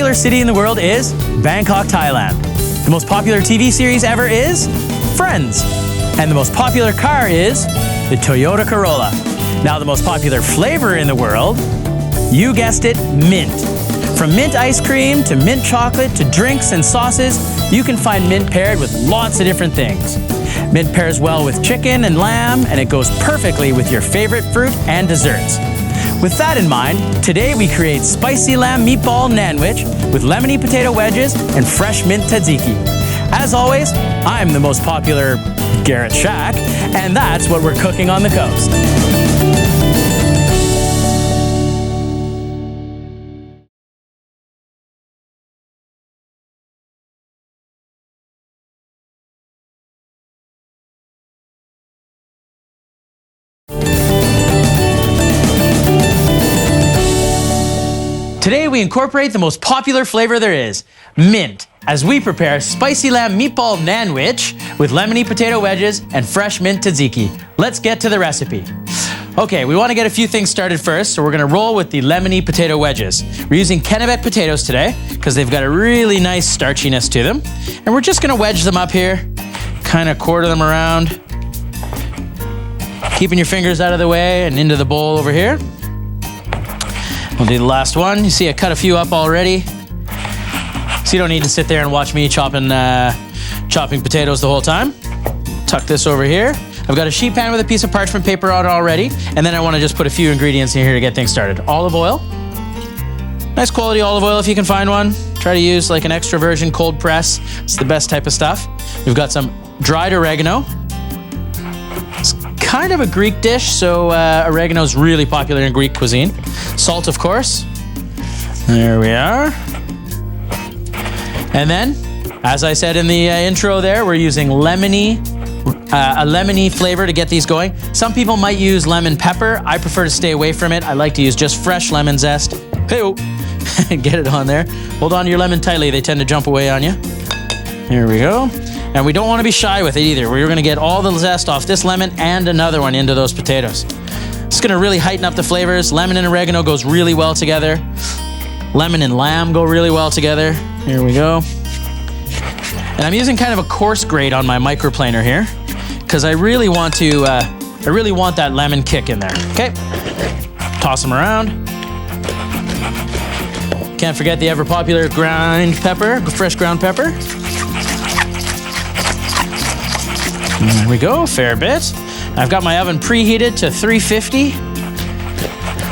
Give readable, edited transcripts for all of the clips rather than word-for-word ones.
popular city in the world is Bangkok, Thailand. The most popular TV series ever is Friends. And the most popular car is the Toyota Corolla. Now, the most popular flavor in the world, you guessed it, mint. From mint ice cream to mint chocolate to drinks and sauces, you can find mint paired with lots of different things. Mint pairs well with chicken and lamb, and it goes perfectly with your favorite fruit and desserts. With that in mind, today we create spicy lamb meatball Naanwich with lemony potato wedges and fresh mint tzatziki. As always, I'm the most popular Garret Schack, and that's what we're cooking on the coast. Today we incorporate the most popular flavor there is, mint, as we prepare spicy lamb meatball Naanwich with lemony potato wedges and fresh mint tzatziki. Let's get to the recipe. Okay, we want to get a few things started first, so we're going to roll with the lemony potato wedges. We're using Kennebec potatoes today because they've got a really nice starchiness to them. And we're just going to wedge them up here, kind of quarter them around, keeping your fingers out of the way and into the bowl over here. We'll do the last one. You see I cut a few up already. So you don't need to sit there and watch me chopping potatoes the whole time. Tuck this over here. I've got a sheet pan with a piece of parchment paper on it already. And then I want to just put a few ingredients in here to get things started. Olive oil. Nice quality olive oil if you can find one. Try to use like an extra virgin cold press. It's the best type of stuff. We've got some dried oregano. It's kind of a Greek dish, so oregano is really popular in Greek cuisine. Salt, of course. There we are. And then, as I said in the intro there, we're using lemony, a lemony flavor to get these going. Some people might use lemon pepper. I prefer to stay away from it. I like to use just fresh lemon zest. Hey-oh. Get it on there. Hold on to your lemon tightly. They tend to jump away on you. Here we go. And we don't want to be shy with it either. We're going to get all the zest off this lemon and another one into those potatoes. It's going to really heighten up the flavors. Lemon and oregano goes really well together. Lemon and lamb go really well together. Here we go. And I'm using kind of a coarse grate on my microplaner here because I really want that lemon kick in there. Okay. Toss them around. Can't forget the ever popular ground pepper, fresh ground pepper. There we go, fair bit. I've got my oven preheated to 350.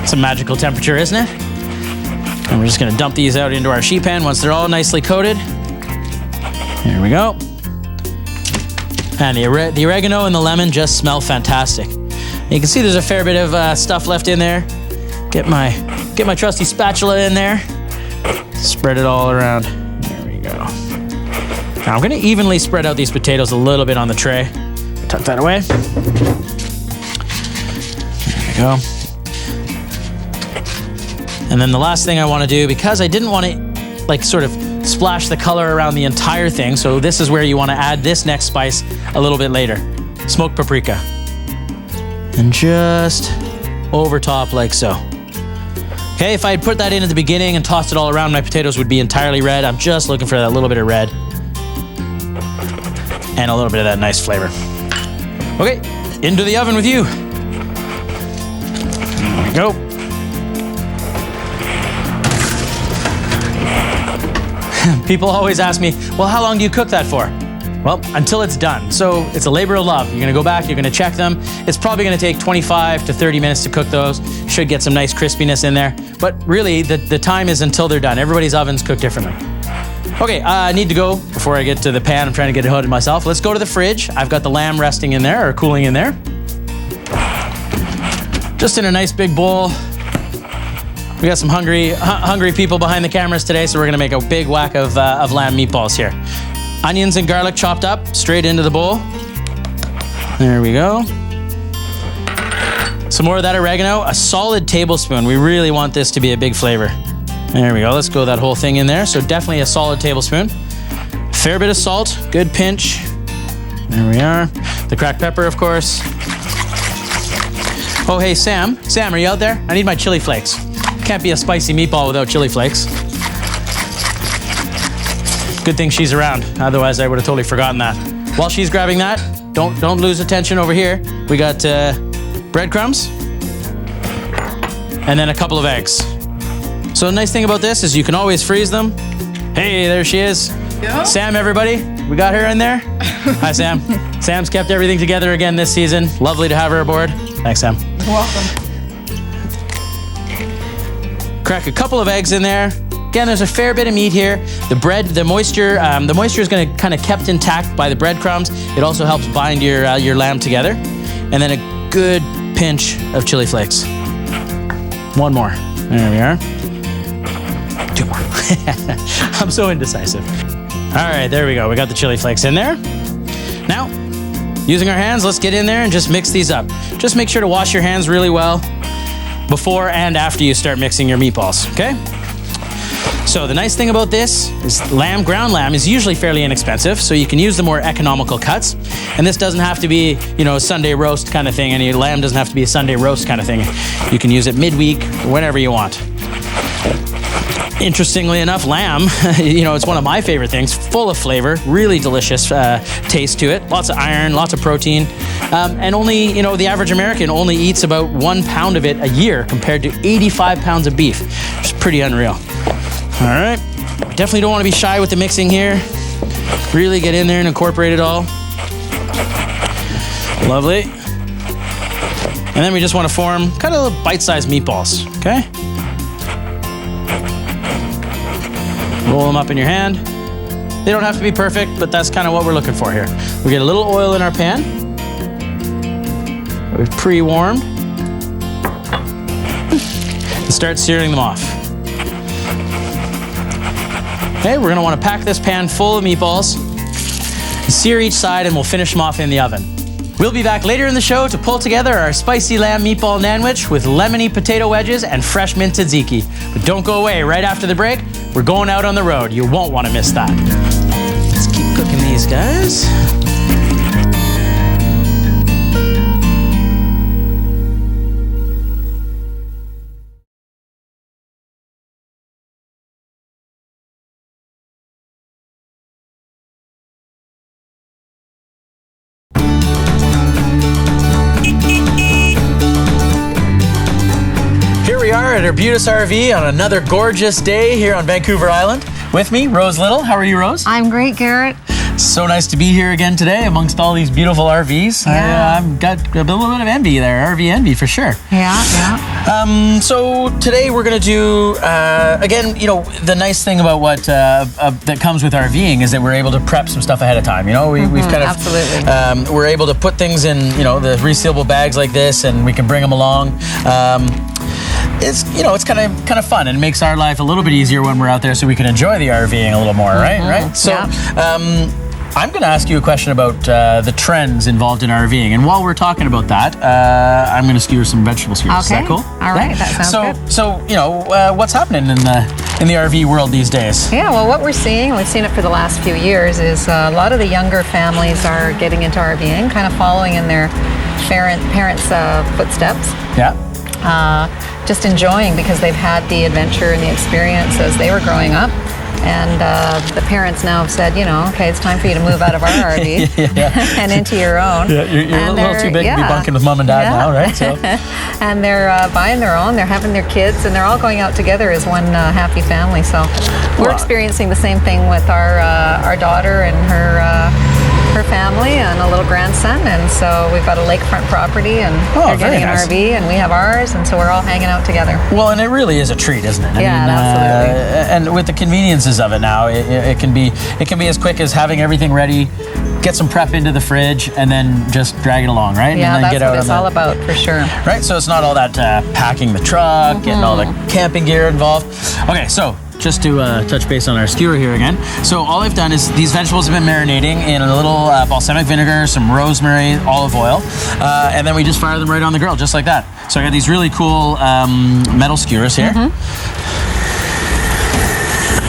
It's a magical temperature, isn't it? And we're just gonna dump these out into our sheet pan once they're all nicely coated. Here we go. And the oregano and the lemon just smell fantastic. And you can see there's a fair bit of stuff left in there. Get my trusty spatula in there. Spread it all around. There we go. Now I'm gonna evenly spread out these potatoes a little bit on the tray. Tuck that away. There we go. And then the last thing I want to do, because I didn't want to like sort of splash the color around the entire thing, so this is where you want to add this next spice a little bit later. Smoked paprika. And just over top like so. Okay, if I had put that in at the beginning and tossed it all around, my potatoes would be entirely red. I'm just looking for that little bit of red. And a little bit of that nice flavor. Okay, into the oven with you. There we go. People always ask me, well, how long do you cook that for? Well, until it's done. So it's a labor of love. You're gonna go back, you're gonna check them. It's probably gonna take 25 to 30 minutes to cook those. Should get some nice crispiness in there. But really, the time is until they're done. Everybody's ovens cook differently. Okay, I need to go before I get to the pan. I'm trying to get it hooded myself. Let's go to the fridge. I've got the lamb resting in there, or cooling in there. Just in a nice big bowl. We got some hungry people behind the cameras today, so we're gonna make a big whack of lamb meatballs here. Onions and garlic chopped up, straight into the bowl. There we go. Some more of that oregano, a solid tablespoon. We really want this to be a big flavor. There we go, let's go that whole thing in there. So definitely a solid tablespoon. Fair bit of salt, good pinch. There we are. The cracked pepper, of course. Oh, hey, Sam, are you out there? I need my chili flakes. Can't be a spicy meatball without chili flakes. Good thing she's around. Otherwise, I would have totally forgotten that. While she's grabbing that, don't lose attention over here. We got breadcrumbs and then a couple of eggs. So the nice thing about this is you can always freeze them. Hey, there she is. Yeah. Sam, everybody. We got her in there. Hi, Sam. Sam's kept everything together again this season. Lovely to have her aboard. Thanks, Sam. You're welcome. Crack a couple of eggs in there. Again, there's a fair bit of meat here. The bread, the moisture is going to kind of kept intact by the breadcrumbs. It also helps bind your lamb together. And then a good pinch of chili flakes. One more. There we are. Two more. I'm so indecisive. All right, there we go. We got the chili flakes in there. Now, using our hands, let's get in there and just mix these up. Just make sure to wash your hands really well before and after you start mixing your meatballs, okay? So the nice thing about this is ground lamb is usually fairly inexpensive, so you can use the more economical cuts. And this doesn't have to be, a Sunday roast kind of thing, and your lamb doesn't have to be a Sunday roast kind of thing. You can use it midweek, whenever you want. Interestingly enough, lamb, it's one of my favorite things, full of flavor, really delicious taste to it, lots of iron, lots of protein, and only, the average American only eats about 1 pound of it a year compared to 85 pounds of beef, which is pretty unreal. All right, definitely don't want to be shy with the mixing here. Really get in there and incorporate it all. Lovely. And then we just want to form kind of little bite-sized meatballs, okay? Roll them up in your hand. They don't have to be perfect, but that's kind of what we're looking for here. We get a little oil in our pan. We've pre-warmed. And start searing them off. Okay, we're gonna wanna pack this pan full of meatballs, sear each side, and we'll finish them off in the oven. We'll be back later in the show to pull together our spicy lamb meatball Naanwich with lemony potato wedges and fresh mint tzatziki. But don't go away. Right after the break, we're going out on the road. You won't want to miss that. Let's keep cooking these guys. At Arbutus RV on another gorgeous day here on Vancouver Island. With me, Rose Little. How are you, Rose? I'm great, Garrett. So nice to be here again today amongst all these beautiful RVs. Yeah. I've got a little bit of envy there, RV envy for sure. Yeah. So today we're going to do, again, the nice thing about what that comes with RVing is that we're able to prep some stuff ahead of time. We've kind of, absolutely. We're able to put things in, the resealable bags like this, and we can bring them along. It's kind of fun and makes our life a little bit easier when we're out there, so we can enjoy the RVing a little more, right? So, I'm going to ask you a question about the trends involved in RVing, and while we're talking about that, I'm going to skewer some vegetable skewers. Okay. Is that cool? All right, that sounds good. So what's happening in the RV world these days? Yeah, well, what we're seeing, and we've seen it for the last few years, is a lot of the younger families are getting into RVing, kind of following in their parents' footsteps. Yeah. Just enjoying because they've had the adventure and the experience as they were growing up. And the parents now have said, okay, it's time for you to move out of our RV and into your own. Yeah, you're a little too big to be bunking with mom and dad now, right? So. And they're buying their own, they're having their kids, and they're all going out together as one happy family. So we're experiencing the same thing with our daughter and her family and a little grandson, and so we've got a lakefront property, and they're getting an RV, and we have ours, and so we're all hanging out together. Well, and it really is a treat, isn't it? Absolutely. And with the conveniences of it now, it can be as quick as having everything ready, get some prep into the fridge, and then just drag it along, right? Yeah, and then that's get out what it's all about, for sure. Right, so it's not all that packing the truck, getting all the camping gear involved. Okay, so just to touch base on our skewer here again. So all I've done is these vegetables have been marinating in a little balsamic vinegar, some rosemary, olive oil, and then we just fire them right on the grill, just like that. So I got these really cool metal skewers here.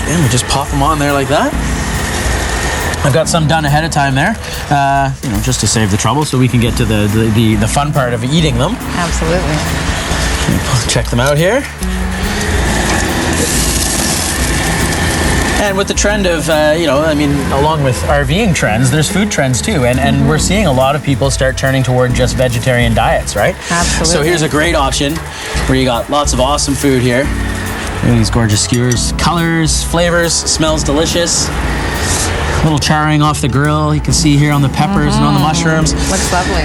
And we just pop them on there like that. I've got some done ahead of time there, just to save the trouble, so we can get to the fun part of eating them. Absolutely. Check them out here. And with the trend of, along with RVing trends, there's food trends too. And we're seeing a lot of people start turning toward just vegetarian diets, right? Absolutely. So here's a great option where you got lots of awesome food here. Look at these gorgeous skewers. Colors, flavors, smells delicious. A little charring off the grill. You can see here on the peppers and on the mushrooms. Looks lovely.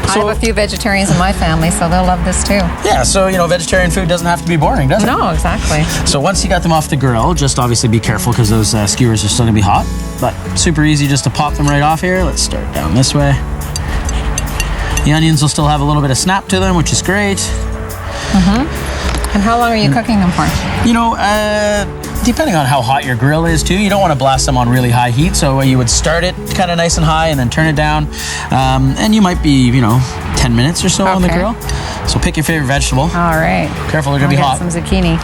I have a few vegetarians in my family, so they'll love this too. Yeah, so, vegetarian food doesn't have to be boring, does it? No, exactly. So once you got them off the grill, just obviously be careful because those skewers are still gonna be hot, but super easy just to pop them right off here. Let's start down this way. The onions will still have a little bit of snap to them, which is great. And how long are you cooking them for? Depending on how hot your grill is too, you don't want to blast them on really high heat, so you would start it kind of nice and high and then turn it down. And you might be, 10 minutes or so on the grill. So pick your favorite vegetable. All right. Careful, they're gonna be hot. Some zucchini.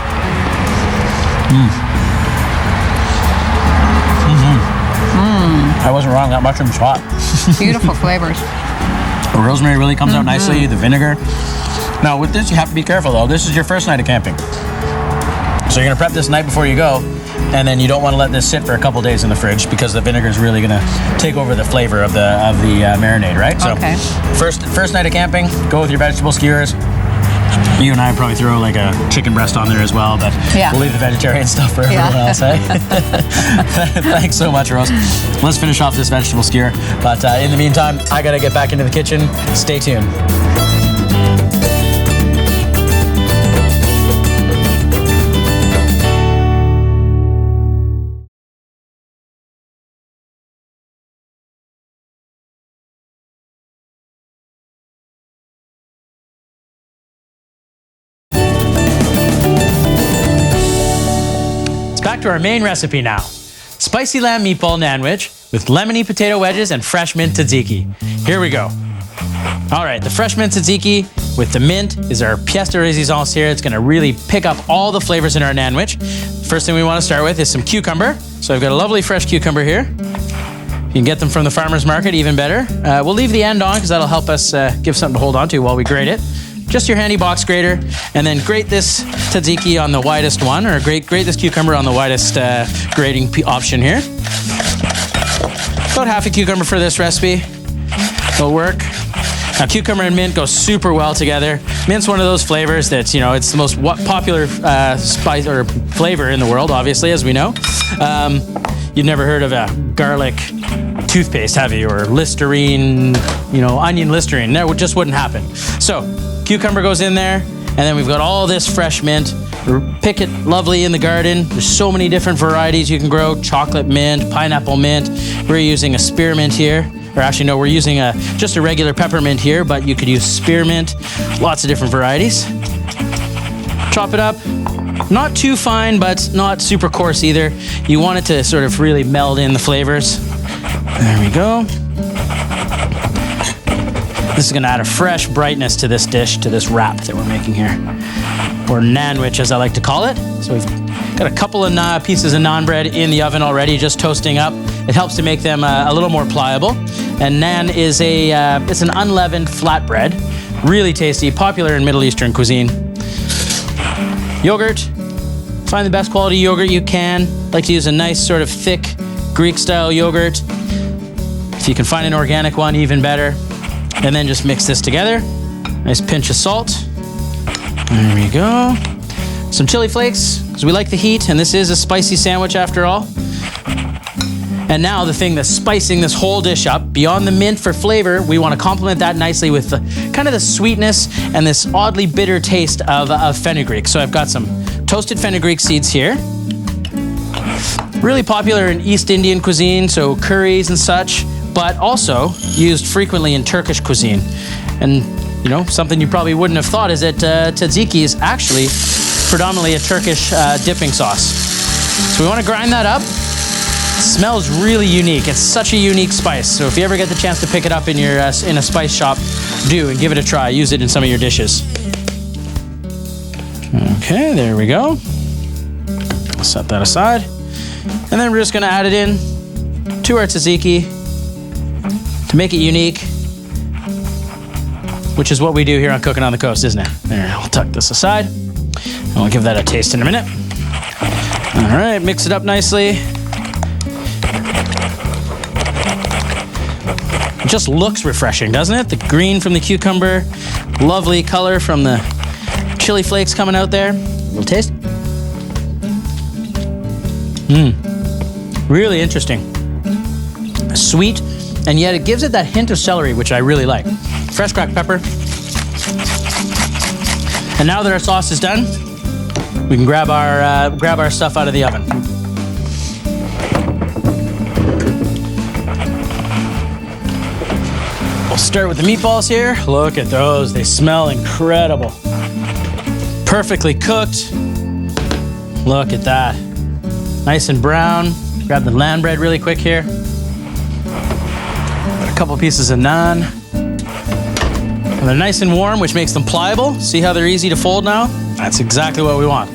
I wasn't wrong, that mushroom's hot. Beautiful flavors. The rosemary really comes out nicely, the vinegar. Now with this, you have to be careful though. This is your first night of camping. So you're gonna prep this night before you go, and then you don't want to let this sit for a couple days in the fridge because the vinegar is really gonna take over the flavor of the marinade, right? So first night of camping, go with your vegetable skewers. You and I probably throw like a chicken breast on there as well, but we'll leave the vegetarian stuff for everyone else, eh? Thanks so much, Rose. Let's finish off this vegetable skewer. But in the meantime, I gotta get back into the kitchen. Stay tuned. Back to our main recipe now. Spicy lamb meatball Naanwich with lemony potato wedges and fresh mint tzatziki. Here we go. All right, the fresh mint tzatziki with the mint is our pièce de résistance here. It's gonna really pick up all the flavors in our Naanwich. First thing we wanna start with is some cucumber. So I've got a lovely fresh cucumber here. You can get them from the farmer's market, even better. We'll leave the end on because that'll help us give something to hold on to while we grate it. Just your handy box grater, and then grate this tzatziki on the widest one, or grate this cucumber on the widest grating option here. About half a cucumber for this recipe. It'll work. Now, cucumber and mint go super well together. Mint's one of those flavors that's, it's the most popular spice or flavor in the world, obviously, as we know. You've never heard of a garlic toothpaste, have you? Or Listerine, onion Listerine. No, it just wouldn't happen. So, cucumber goes in there, and then we've got all this fresh mint. Pick it lovely in the garden. There's so many different varieties you can grow. Chocolate mint, pineapple mint. We're using a spearmint here. Or actually, no, we're using just a regular peppermint here, but you could use spearmint. Lots of different varieties. Chop it up. Not too fine, but not super coarse either. You want it to sort of really meld in the flavors. There we go. This is gonna add a fresh brightness to this dish, to this wrap that we're making here. Or Naanwich, as I like to call it. So we've got a couple of pieces of naan bread in the oven already, just toasting up. It helps to make them a little more pliable. And naan is it's an unleavened flatbread. Really tasty, popular in Middle Eastern cuisine. Yogurt. Find the best quality yogurt you can. Like to use a nice sort of thick Greek-style yogurt. If you can find an organic one, even better. And then just mix this together. Nice pinch of salt. There we go. Some chili flakes, because we like the heat, and this is a spicy sandwich after all. And now the thing that's spicing this whole dish up, beyond the mint for flavor, we want to complement that nicely with the kind of the sweetness and this oddly bitter taste of fenugreek. So I've got some toasted fenugreek seeds here. Really popular in East Indian cuisine, so curries and such, but also used frequently in Turkish cuisine. And, something you probably wouldn't have thought is that tzatziki is actually predominantly a Turkish dipping sauce. So we want to grind that up. It smells really unique. It's such a unique spice. So if you ever get the chance to pick it up in your in a spice shop, do and give it a try. Use it in some of your dishes. Okay, there we go. Set that aside. And then we're just gonna add it in to our tzatziki to make it unique, which is what we do here on Cookin' on the Coast, isn't it? There, I'll tuck this aside, and we'll give that a taste in a minute. All right, mix it up nicely. It just looks refreshing, doesn't it? The green from the cucumber, lovely color from the chili flakes coming out there. A little taste. Really interesting. Sweet, and yet it gives it that hint of celery, which I really like. Fresh cracked pepper. And now that our sauce is done, we can grab our stuff out of the oven. We'll start with the meatballs here. Look at those, they smell incredible. Perfectly cooked. Look at that. Nice and brown. Grab the naan bread really quick here. Got a couple pieces of naan. And they're nice and warm, which makes them pliable. See how they're easy to fold now? That's exactly what we want.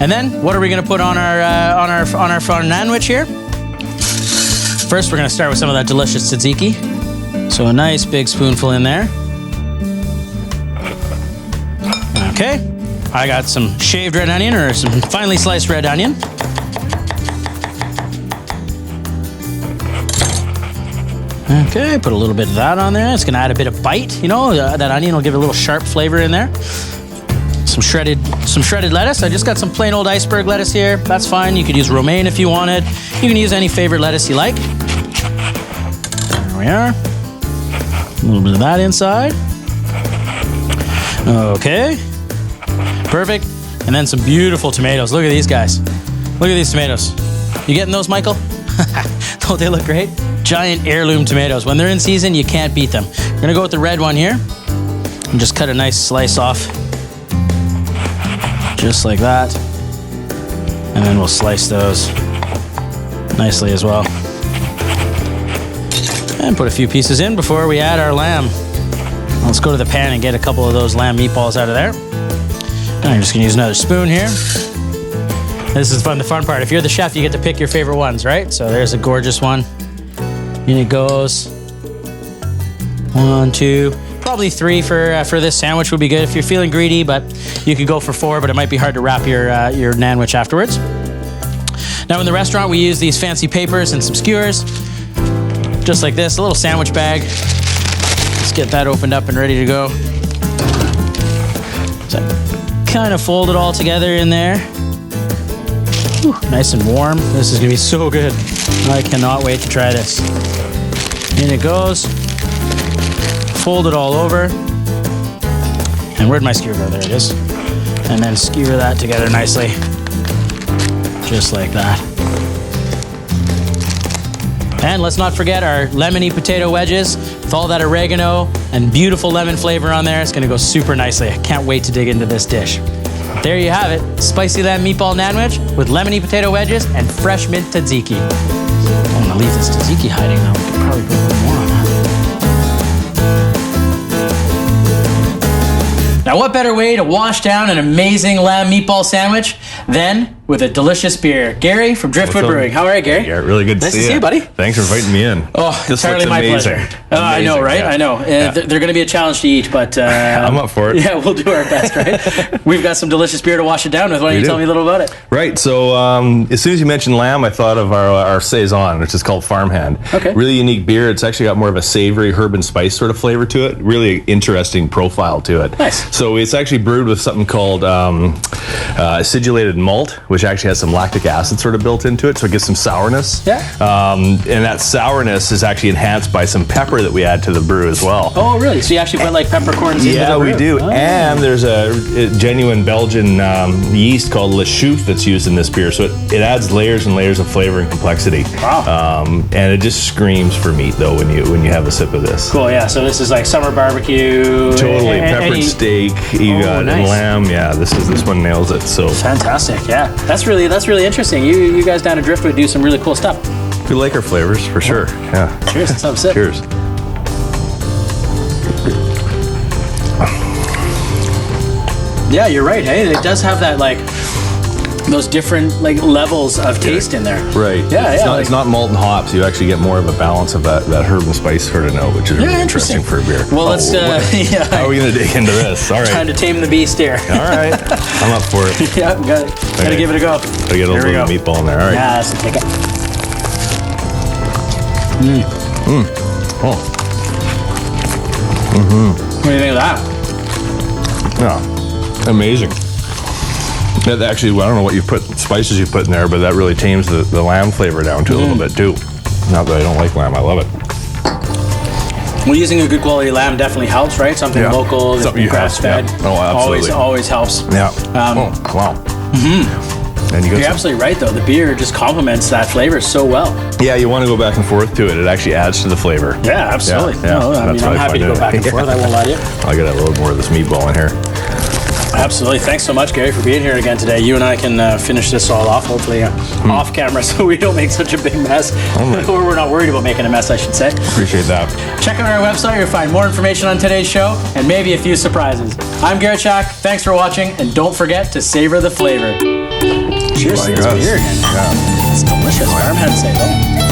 And then, what are we gonna put on our Naanwich here? First, we're gonna start with some of that delicious tzatziki. So a nice big spoonful in there. Okay, I got some shaved red onion or some finely sliced red onion. Okay, put a little bit of that on there. It's gonna add a bit of bite, you know, that onion will give it a little sharp flavor in there. Some shredded lettuce. I just got some plain old iceberg lettuce here. That's fine. You could use romaine if you wanted. You can use any favorite lettuce you like. There we are. A little bit of that inside. Okay. Perfect. And then some beautiful tomatoes. Look at these guys. Look at these tomatoes. You getting those, Michael? Don't they look great? Giant heirloom tomatoes. When they're in season, you can't beat them. We're gonna go with the red one here. And just cut a nice slice off. Just like that. And then we'll slice those nicely as well. And put a few pieces in before we add our lamb. Let's go to the pan and get a couple of those lamb meatballs out of there. And I'm just gonna use another spoon here. This is the fun part. If you're the chef, you get to pick your favorite ones, right? So there's a gorgeous one. In it goes. 1, 2, probably 3 for this sandwich would be good if you're feeling greedy, but you could go for 4, but it might be hard to wrap your Naanwich afterwards. Now in the restaurant, we use these fancy papers and some skewers. Just like this, a little sandwich bag. Let's get that opened up and ready to go. So kind of fold it all together in there. Whew, nice and warm. This is gonna be so good. I cannot wait to try this. In it goes. Fold it all over. And where'd my skewer go? There it is. And then skewer that together nicely. Just like that. And let's not forget our lemony potato wedges with all that oregano and beautiful lemon flavor on there. It's gonna go super nicely. I can't wait to dig into this dish. There you have it, spicy lamb meatball Naanwich with lemony potato wedges and fresh mint tzatziki. I'm gonna leave this tzatziki hiding though. We could probably put a little more on that. Now what better way to wash down an amazing lamb meatball sandwich than with a delicious beer. Gary from Driftwood Brewing. How are you, Gary? Yeah, really good to see you, buddy. Thanks for inviting me in. Oh, entirely my pleasure. I know, right? Yeah. I know. They're going to be a challenge to eat, but... I'm up for it. Yeah, we'll do our best, right? We've got some delicious beer to wash it down with. Why don't you tell me a little about it? Right. So as soon as you mentioned lamb, I thought of our Saison, which is called Farmhand. Okay. Really unique beer. It's actually got more of a savory herb and spice sort of flavor to it. Really interesting profile to it. Nice. So it's actually brewed with something called acidulated malt, which actually has some lactic acid sort of built into it, so it gives some sourness. Yeah. And that sourness is actually enhanced by some pepper that we add to the brew as well. Oh, really? So you actually put like peppercorns into the brew? Yeah, we do. Oh. And there's a genuine Belgian yeast called Le Chouffe that's used in this beer, so it adds layers and layers of flavor and complexity. Wow. And it just screams for meat though when you have a sip of this. Cool. Yeah. So this is like summer barbecue. Totally. Peppered steak. You got nice. lamb. Yeah. This one nails it. So fantastic. Yeah. That's really interesting. You guys down at Driftwood do some really cool stuff. We like our flavors for sure. Yeah. Cheers. Let's have a sip. Cheers. Yeah, you're right. Hey, it does have that like those different like levels of taste in there. Right. Yeah, It's not malt and hops. You actually get more of a balance of that herb and spice sort of note, which is really interesting for a beer. Well, let's. How are we gonna dig into this? All right. Trying to tame the beast here. All right. I'm up for it. Yeah, gotta give it a go. Gotta get a little bit of meatball in there. All right. Yeah, let's take it. Oh. What do you think of that? Yeah. Amazing. That actually, I don't know what spices you put in there, but that really tames the lamb flavor down to a little bit too. Not that I don't like lamb, I love it. Well, using a good quality lamb definitely helps, right? Something local, something grass fed. Yeah. Oh, absolutely. Always helps. Yeah. Wow. And You're absolutely right, though. The beer just complements that flavor so well. Yeah, you want to go back and forth to it. It actually adds to the flavor. Yeah, absolutely. Yeah, no, I mean, I'm happy to go back and forth. I won't lie to you. I got a little more of this meatball in here. Absolutely. Thanks so much, Gary, for being here again today. You and I can finish this all off, hopefully off camera, so we don't make such a big mess. Or we're not worried about making a mess, I should say. Appreciate that. Check out our website. You'll find more information on today's show and maybe a few surprises. I'm Garret Schack. Thanks for watching, and don't forget to savor the flavor. Cheers to this beer again. Yeah. It's delicious. Farmhead say, though.